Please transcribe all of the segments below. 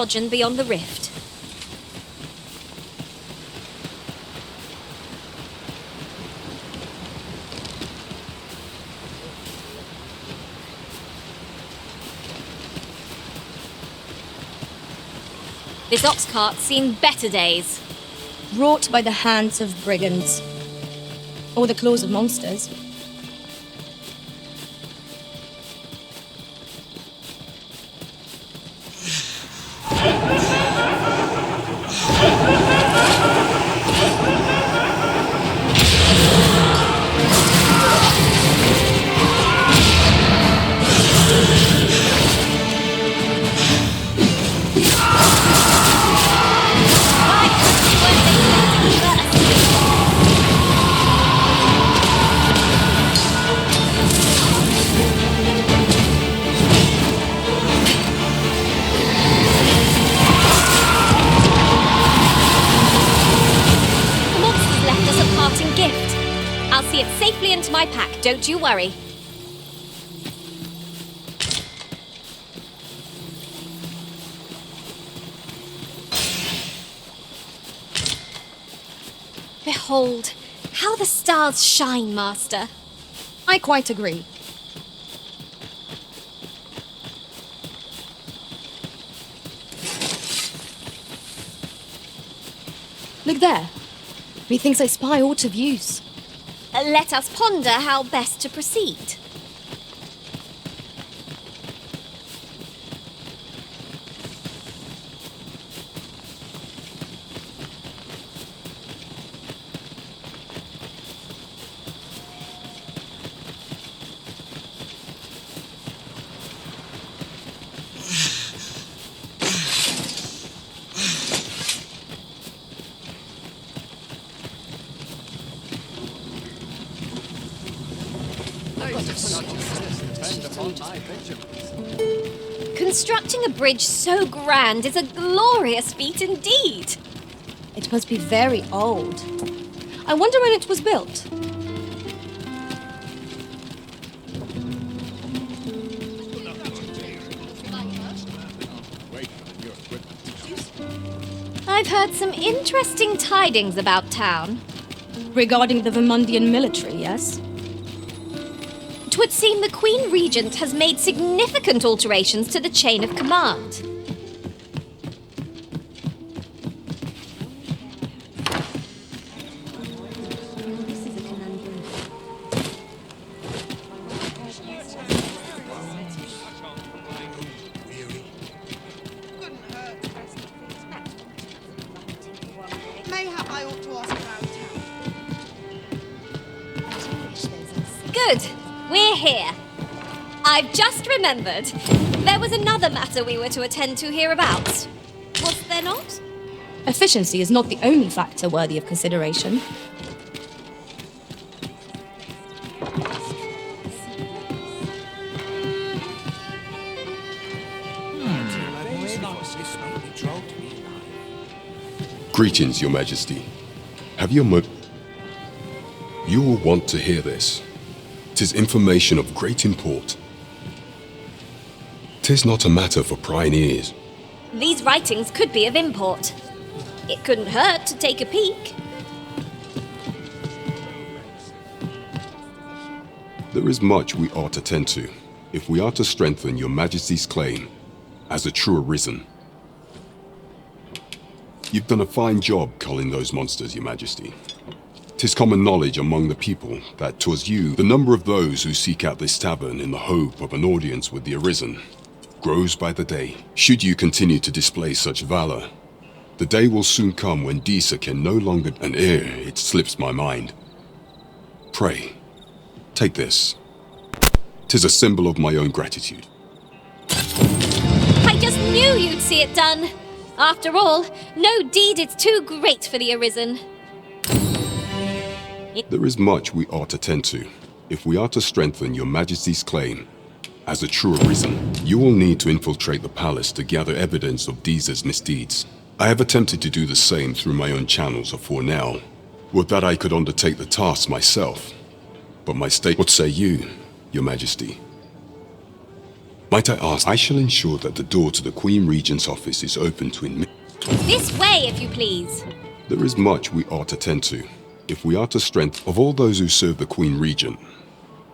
Lodgen beyond the rift. This ox cart's seen better days. Wrought by the hands of brigands. Or the claws of monsters. I'll see it safely into my pack, don't you worry. Behold, how the stars shine, Master. I quite agree. Look there. Methinks I spy aught of use. Let us ponder how best to proceed. Constructing a bridge so grand is a glorious feat indeed. It must be very old. I wonder when it was built. I've heard some interesting tidings about town. Regarding the Vermundian military, yes? It would seem the Queen Regent has made significant alterations to the chain of command. Mayhap I ought to ask about town. Good. We're here. I've just remembered. There was another matter we were to attend to hereabouts. Was there not? Efficiency is not the only factor worthy of consideration. Greetings, Your Majesty. Have your You will want to hear this. 'Tis information of great import. 'Tis not a matter for prying ears. These writings could be of import. It couldn't hurt to take a peek. There is much we ought to tend to, if we are to strengthen Your Majesty's claim as a true arisen. You've done a fine job culling those monsters, Your Majesty. 'Tis common knowledge among the people that 'twas you, the number of those who seek out this tavern in the hope of an audience with the Arisen, grows by the day. Should you continue to display such valor, the day will soon come when Disa can no longer, and ere it slips my mind. Pray, take this. 'Tis a symbol of my own gratitude. I just knew you'd see it done. After all, no deed is too great for the Arisen. There is much we ought to tend to, if we are to strengthen Your Majesty's claim as a true arisen. You will need to infiltrate the palace to gather evidence of Disa's misdeeds. I have attempted to do the same through my own channels afore now. Would that I could undertake the task myself. But my state... What say you, Your Majesty? Might I ask, I shall ensure that the door to the Queen Regent's office is open to admit. This way, if you please. There is much we ought to tend to. If we are to strengthen of all those who serve the Queen Regent,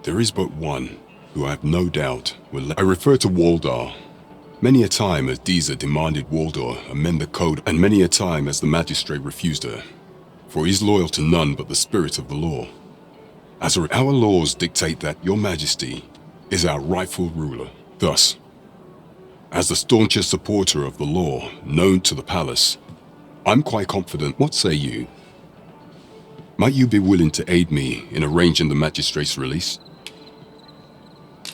there is but one who I have no doubt will. I refer to Waldar. Many a time as Deezer demanded Waldar amend the code, and many a time as the magistrate refused her, for he is loyal to none but the spirit of the law. As our laws dictate that your majesty is our rightful ruler. Thus, as the staunchest supporter of the law known to the palace, I'm quite confident. What say you? Might you be willing to aid me in arranging the magistrate's release?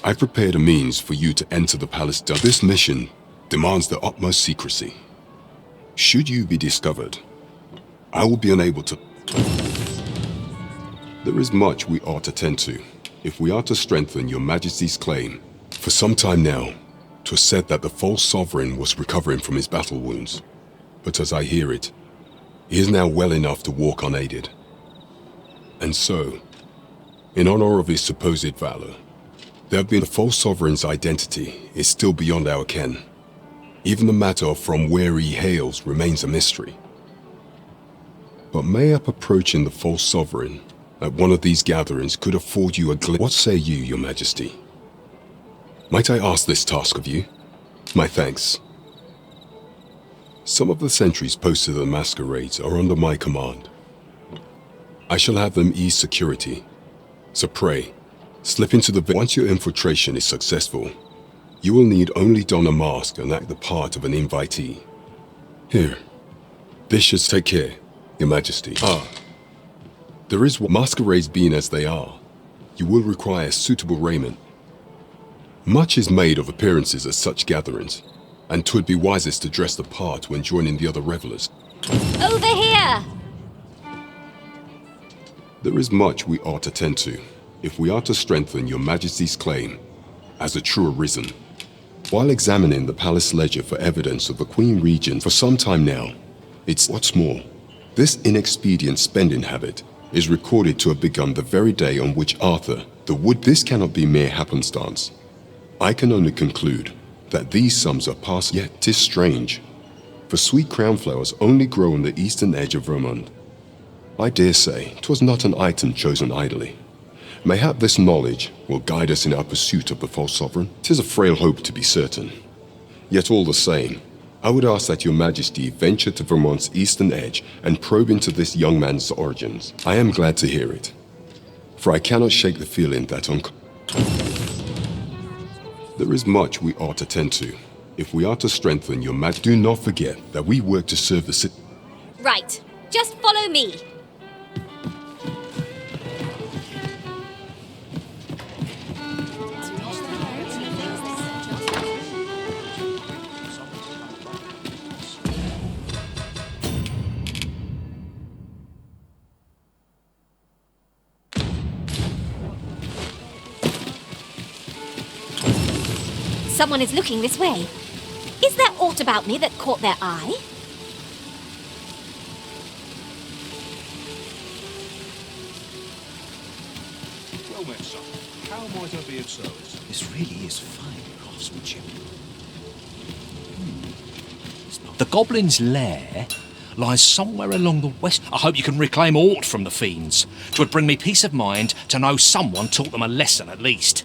I've prepared a means for you to enter the palace. This mission demands the utmost secrecy. Should you be discovered, I will be unable to. There is much we ought to tend to, if we are to strengthen your majesty's claim. For some time now, 'twas said that the false sovereign was recovering from his battle wounds. But as I hear it, he is now well enough to walk unaided. And so, in honor of his supposed valor, the false sovereign's identity is still beyond our ken. Even the matter of from where he hails remains a mystery. But mayhap approaching the false sovereign at one of these gatherings could afford you a glimpse. What say you, your majesty? Might I ask this task of you? My thanks. Some of the sentries posted at the masquerades are under my command. I shall have them ease security. So pray, slip into the... Once your infiltration is successful, you will need only don a mask and act the part of an invitee. Here, this should take care, your majesty. There is masquerades being as they are. You will require suitable raiment. Much is made of appearances at such gatherings, and 'twould be wisest to dress the part when joining the other revelers. Over here! There is much we ought to tend to, if we are to strengthen your majesty's claim as a true arisen. While examining the palace ledger for evidence of the Queen Regent for some time now, it's what's more, this inexpedient spending habit is recorded to have begun the very day on which Arthur, the wood... This cannot be mere happenstance. I can only conclude that these sums are past, yet 'tis strange, for sweet crownflowers only grow on the eastern edge of Vermund. I dare say 'twas not an item chosen idly. Mayhap this knowledge will guide us in our pursuit of the false sovereign. 'Tis a frail hope to be certain. Yet all the same, I would ask that your majesty venture to Vermont's eastern edge and probe into this young man's origins. I am glad to hear it, for I cannot shake the feeling that there is much we ought to tend to, if we are to strengthen your majesty. Do not forget that we work to serve the city. Right, just follow me. Someone is looking this way. Is there aught about me that caught their eye? Well met, son. How might I be of service? This really is fine craftsmanship. The Goblin's lair lies somewhere along the west. I hope you can reclaim aught from the fiends. 'Twould bring me peace of mind to know someone taught them a lesson at least.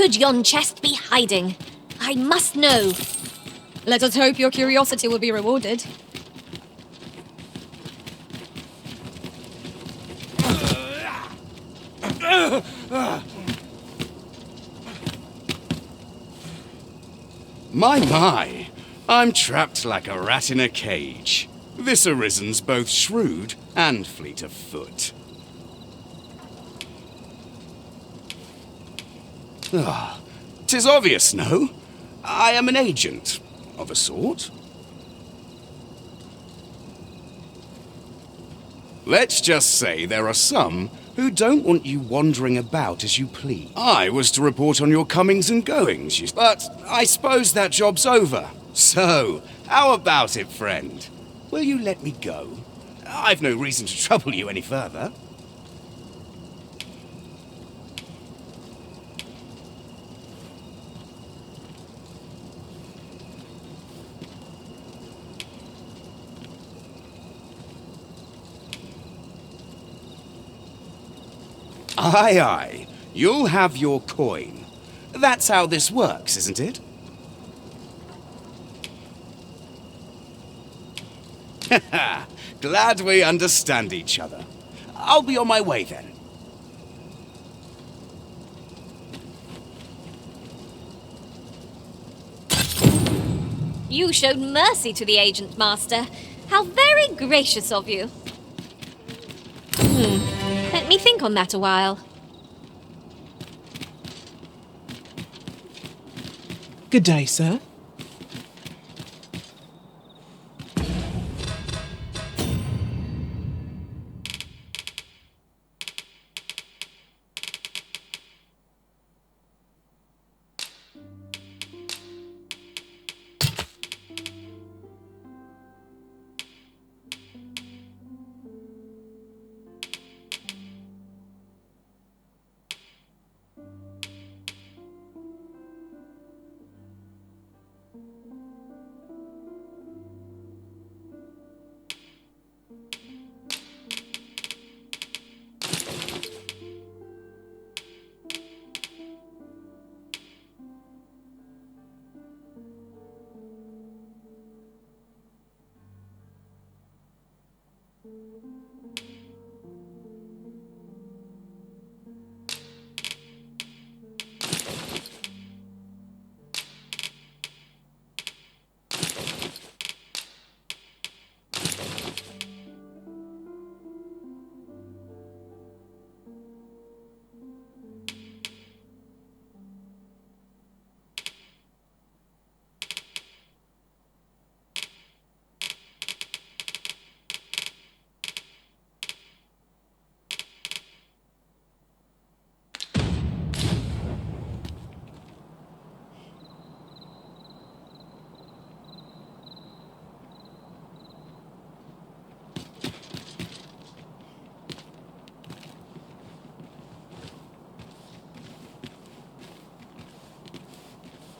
could yon chest be hiding? I must know. Let us hope your curiosity will be rewarded. My, I'm trapped like a rat in a cage. This Arisen's both shrewd and fleet of foot. Ah, 'tis obvious, no? I am an agent, of a sort. Let's just say there are some who don't want you wandering about as you please. I was to report on your comings and goings, but I suppose that job's over. So, how about it, friend? Will you let me go? I've no reason to trouble you any further. Aye, aye. You'll have your coin. That's how this works, isn't it? Glad we understand each other. I'll be on my way then. You showed mercy to the agent, Master. How very gracious of you. Let me think on that a while. Good day, sir.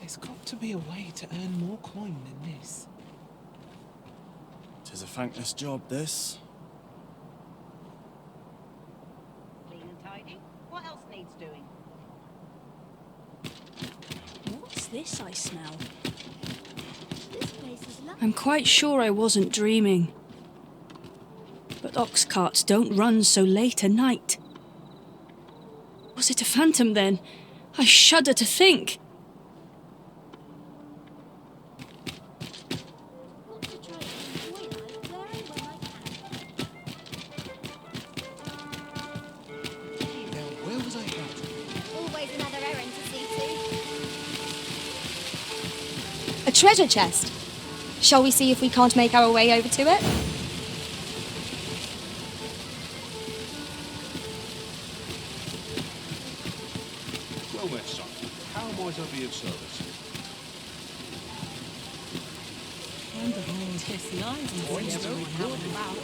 There's got to be a way to earn more coin than this. 'Tis a thankless job, this. Clean and tidy. What else needs doing? What's this I smell? This place is lovely. I'm quite sure I wasn't dreaming. But ox carts don't run so late a night. Was it a phantom then? I shudder to think. Want to try and enjoy life where and when I can. Now, where was I at? Always another errand to see to. A treasure chest. Shall we see if we can't make our way over to it? Well met, son. How might I be of service? And the whole kiss the eyes and see everyone out and about.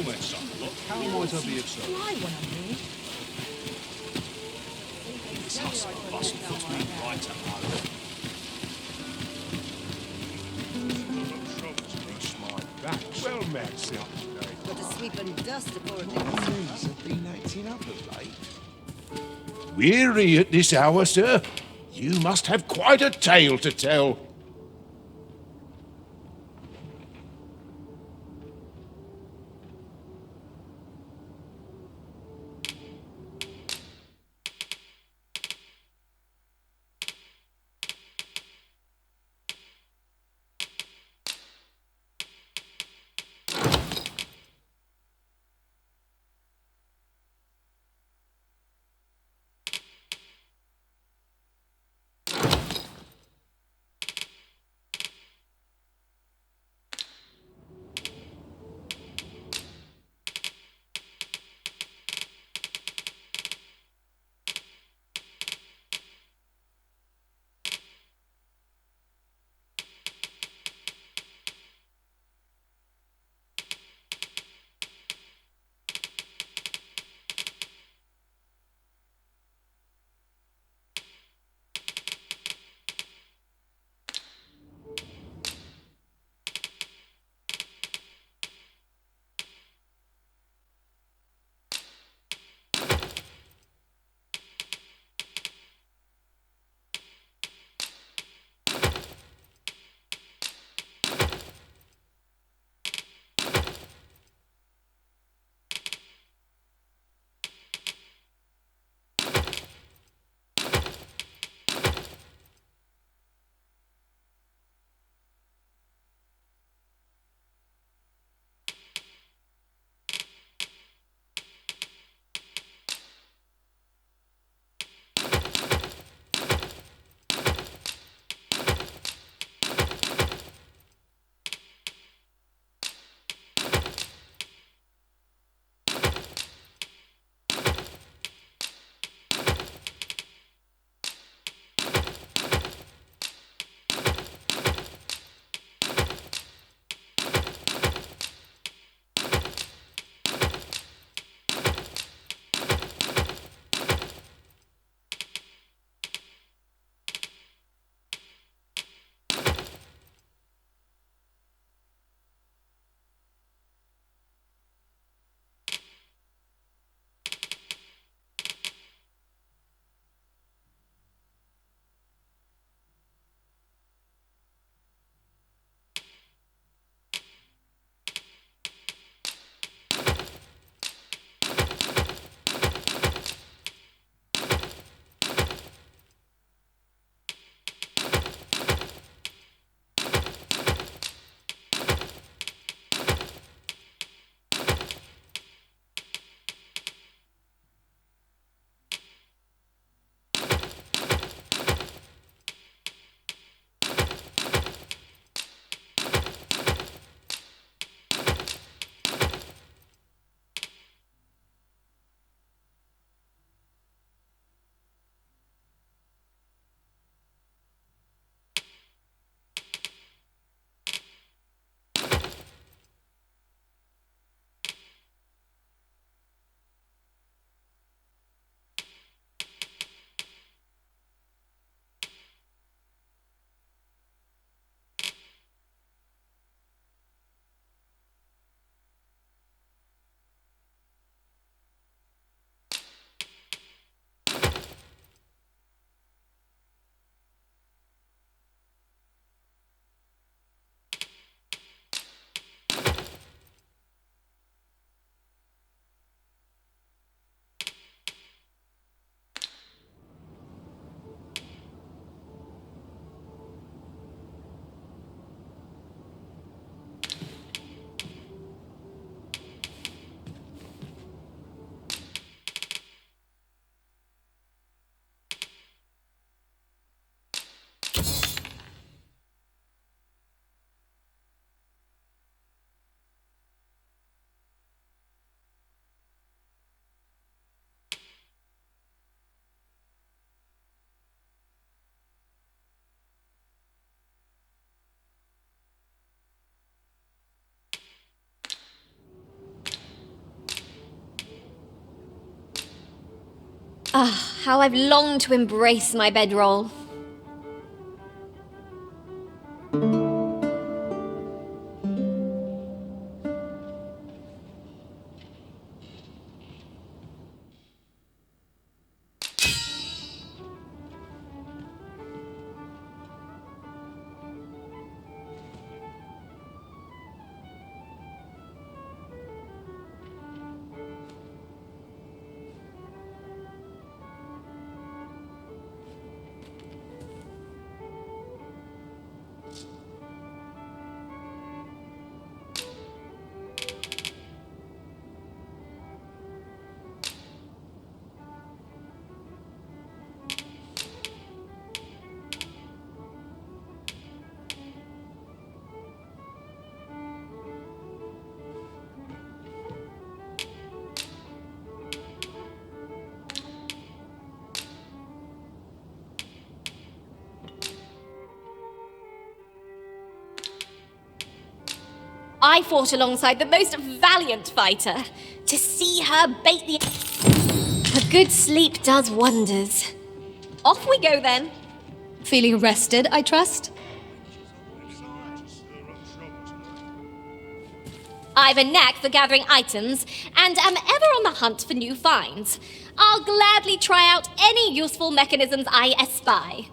met son. Look, how might I be of service? This hustle and bustle puts me right at home. Well met, sir. Got to sweep and dust before it Have been acting up of late. Weary at this hour, sir? You must have quite a tale to tell. Ah, how I've longed to embrace my bedroll. I fought alongside the most valiant fighter. To see her bait the... A good sleep does wonders. Off we go then. Feeling rested, I trust? I've a knack for gathering items, and am ever on the hunt for new finds. I'll gladly try out any useful mechanisms I espy.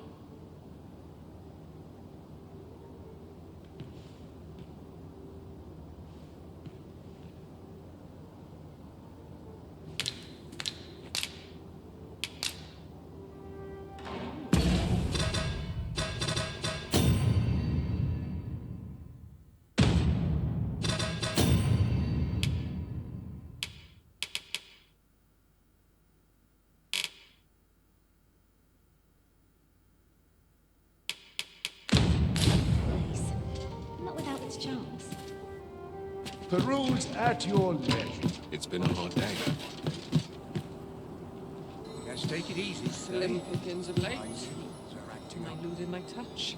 Not without its charms. Peruse at your leisure. It's been a hard day. Let's take it easy, Slim pickings of late. Am I losing my touch?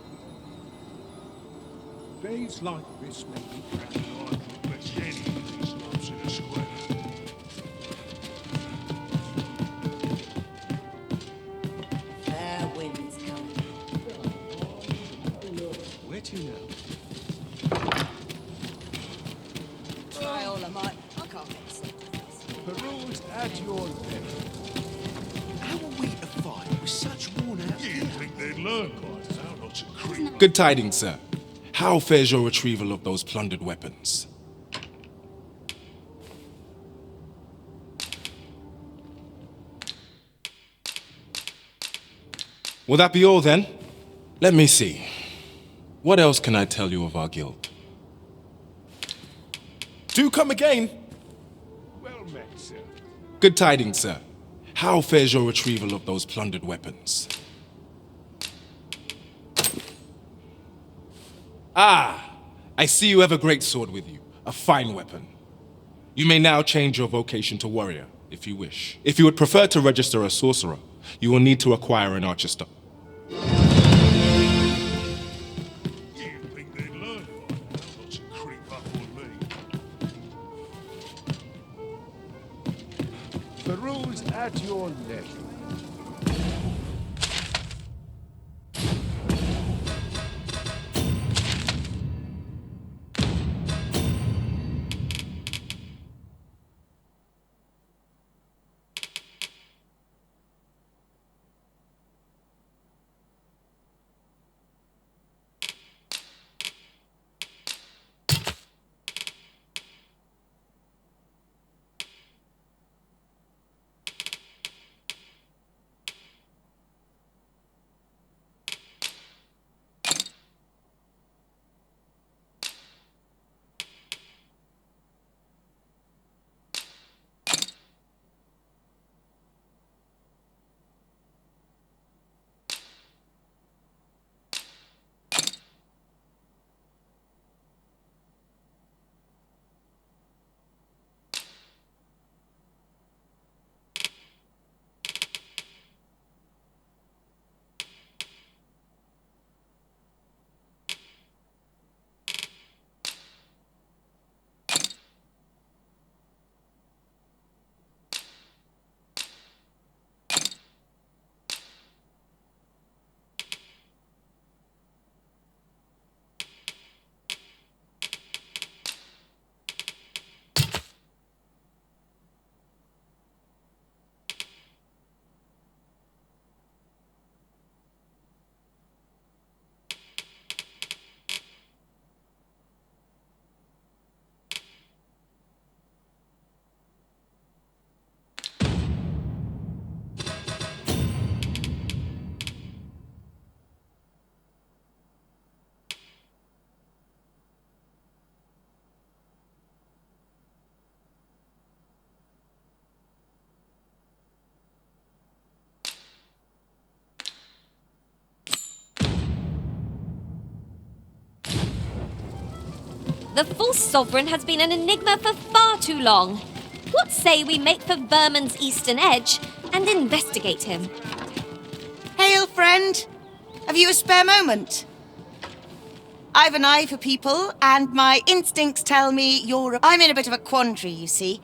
Days like this make me cracking on, but any of these knobs in a square. Fair wind's coming. Where to now? Try all I might. I can't get sick. Peruse at your leisure. How are we to fight with such worn-out gear? You'd think they'd learn by now not to creep. Good tidings, sir. How fares your retrieval of those plundered weapons? Will that be all then? Let me see. What else can I tell you of our guild? Do come again. Well met, sir. Good tidings, sir. How fares your retrieval of those plundered weapons? Ah, I see you have a great sword with you, a fine weapon. You may now change your vocation to warrior, if you wish. If you would prefer to register a sorcerer, you will need to acquire an archer stone. You'd think they'd learn by now not to creep up on me. Peruse at your leisure. The false sovereign has been an enigma for far too long. What say we make for Vermin's eastern edge and investigate him? Hail, friend. Have you a spare moment? I've an eye for people, and my instincts tell me I'm in a bit of a quandary, you see.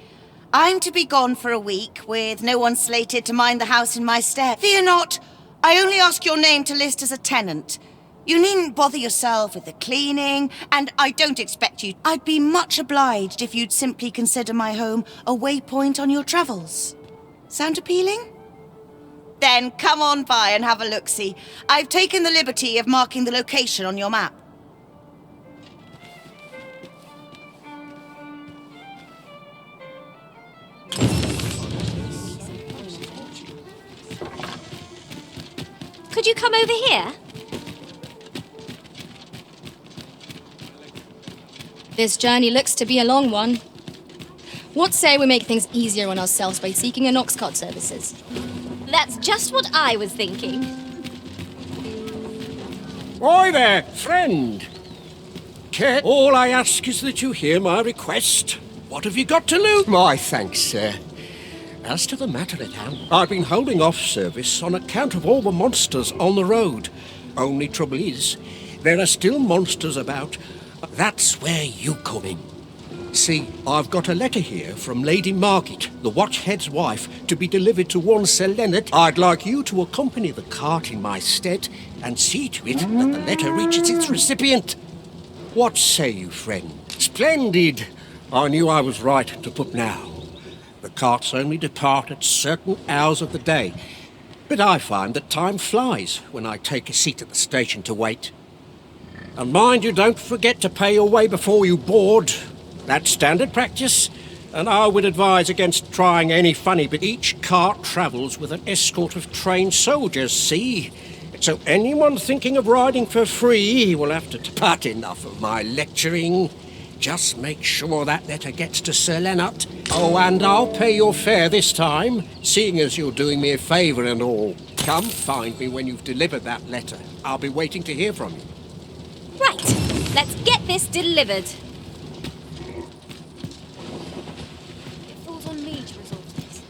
I'm to be gone for a week, with no one slated to mind the house in my stead. Fear not, I only ask your name to list as a tenant. You needn't bother yourself with the cleaning, and I don't expect you. I'd be much obliged if you'd simply consider my home a waypoint on your travels. Sound appealing? Then come on by and have a look-see. I've taken the liberty of marking the location on your map. Could you come over here? This journey looks to be a long one. What say we make things easier on ourselves by seeking an ox cart services? That's just what I was thinking. Oi there, friend. All I ask is that you hear my request. What have you got to lose? My thanks, sir. As to the matter at hand, I've been holding off service on account of all the monsters on the road. Only trouble is, there are still monsters about. That's where you come in. See, I've got a letter here from Lady Margit, the Watchhead's wife, to be delivered to one Sir Leonard. I'd like you to accompany the cart in my stead and see to it that the letter reaches its recipient. What say you, friend? Splendid! I knew I was right to put now. The carts only depart at certain hours of the day, but I find that time flies when I take a seat at the station to wait. And mind you don't forget to pay your way before you board. That's standard practice, and I would advise against trying any funny, but each cart travels with an escort of trained soldiers, see? So anyone thinking of riding for free will have to but enough of my lecturing. Just make sure that letter gets to Sir Leonard. Oh, and I'll pay your fare this time, seeing as you're doing me a favour and all. Come find me when you've delivered that letter. I'll be waiting to hear from you. Right, let's get this delivered. It falls on me to resolve this.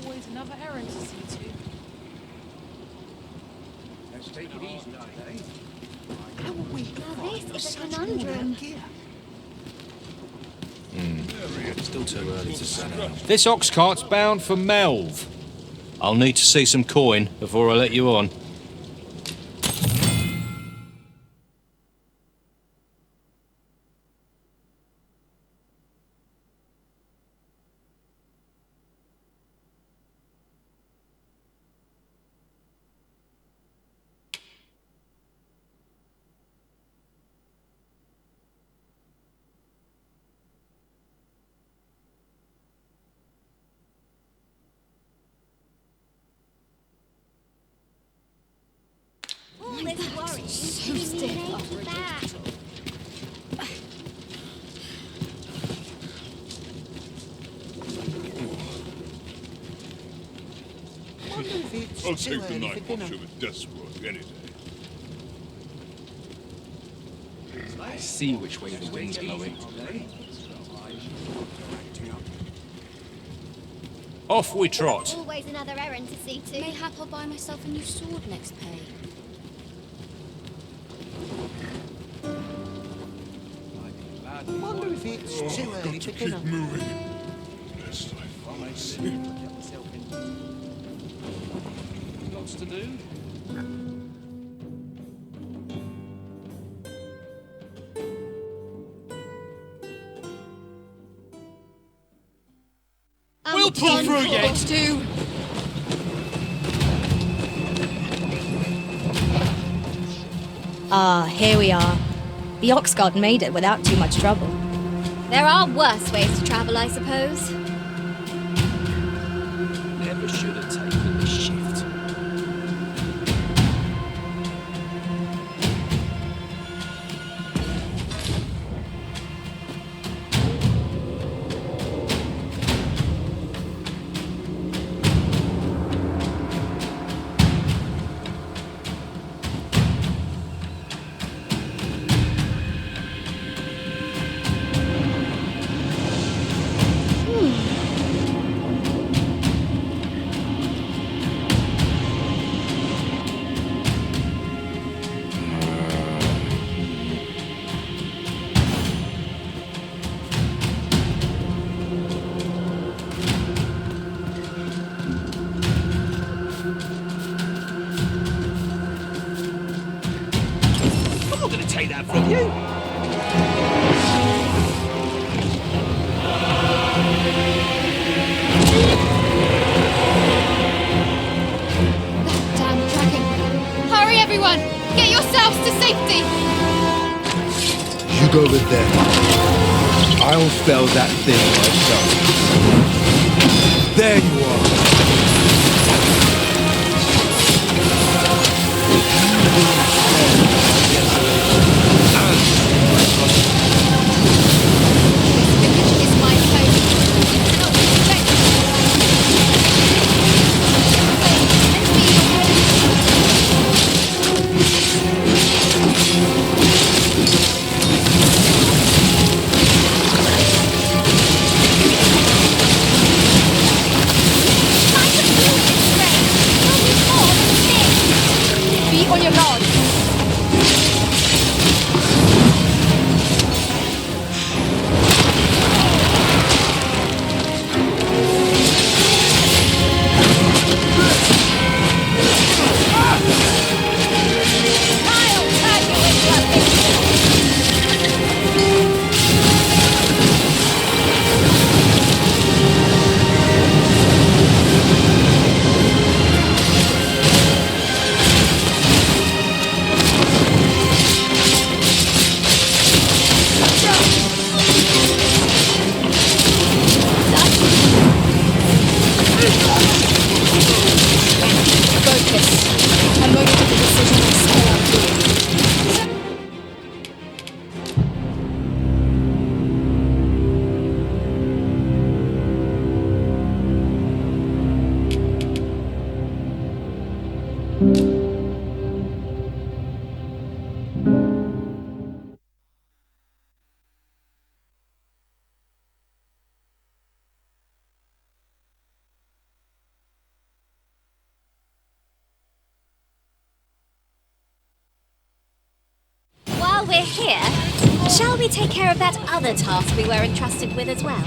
Always another errand to see to. Let's take it easy today. How will we This is a conundrum. Still too early to set out. This ox cart's bound for Melv. I'll need to see some coin before I let you on. All this worrying so stiff. Back. I'll take the night watch over desk work any day. I see which way the wind's blowing. Off we trot. Always another errand to see to. Mayhap I'll buy myself a new sword next pay. Wonder if it's too early to dinner. Moving. Lest I fall asleep. Lots to do. We'll pull through yet. Ah, here we are. The ox cart made it without too much trouble. There are worse ways to travel, I suppose. Never should have taken this shift. take that from you. Damn dragon. Hurry, everyone! Get yourselves to safety! You go with them. I'll fell that thing myself. There you It's my home. You cannot respect me. Let's be your Be on your guard. Focus. A moment of the decision will spell out doing. While we're here, shall we take care of that other task we were entrusted with as well?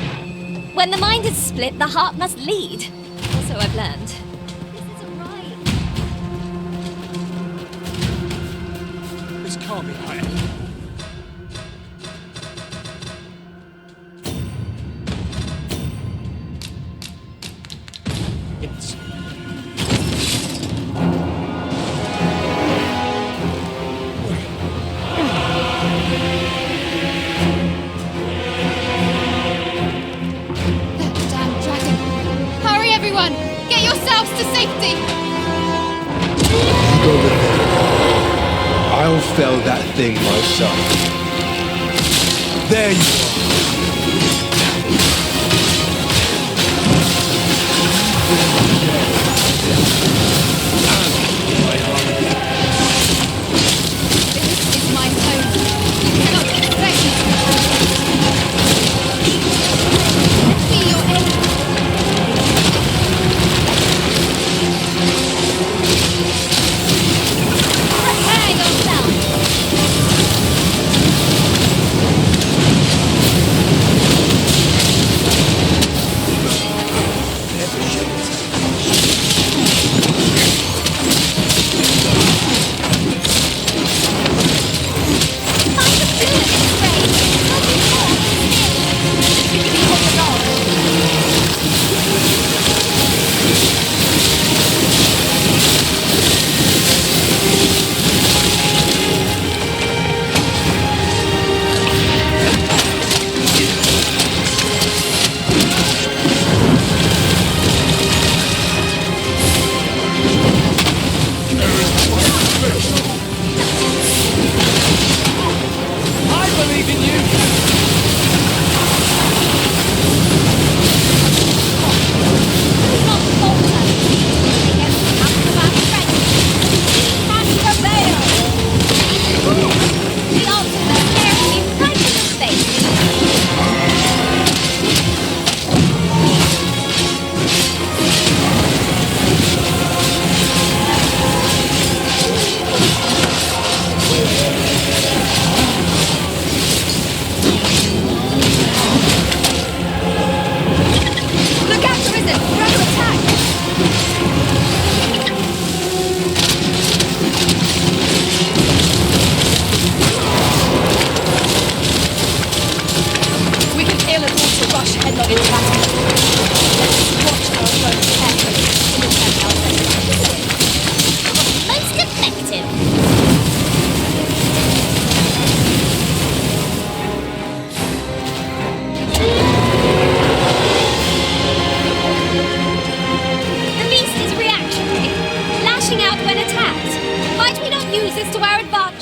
When the mind is split, the heart must lead. Or so I've learned. This isn't right. This can't be right. Yes. damn dragon. Hurry, everyone! Get yourselves to safety! You go with them. I'll fell that thing myself. There you This is my home. You cannot respect me. Let's be your enemy. Prepare yourself!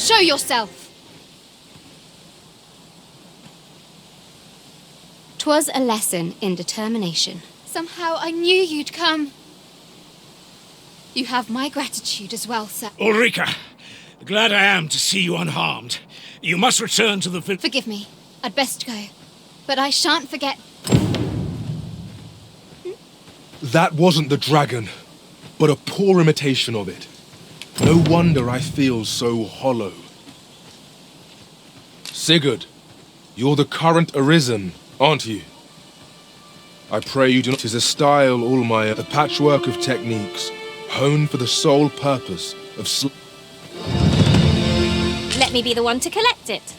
Show yourself! 'Twas a lesson in determination. Somehow I knew you'd come. You have my gratitude as well, sir. Ulrika, glad I am to see you unharmed. You must return to the village. Forgive me. I'd best go. But I shan't forget. That wasn't the dragon, but a poor imitation of it. No wonder I feel so hollow. Sigurd, you're the current Arisen, aren't you? I pray you do not. 'Tis a style, all my a patchwork of techniques, honed for the sole purpose of Let me be the one to collect it.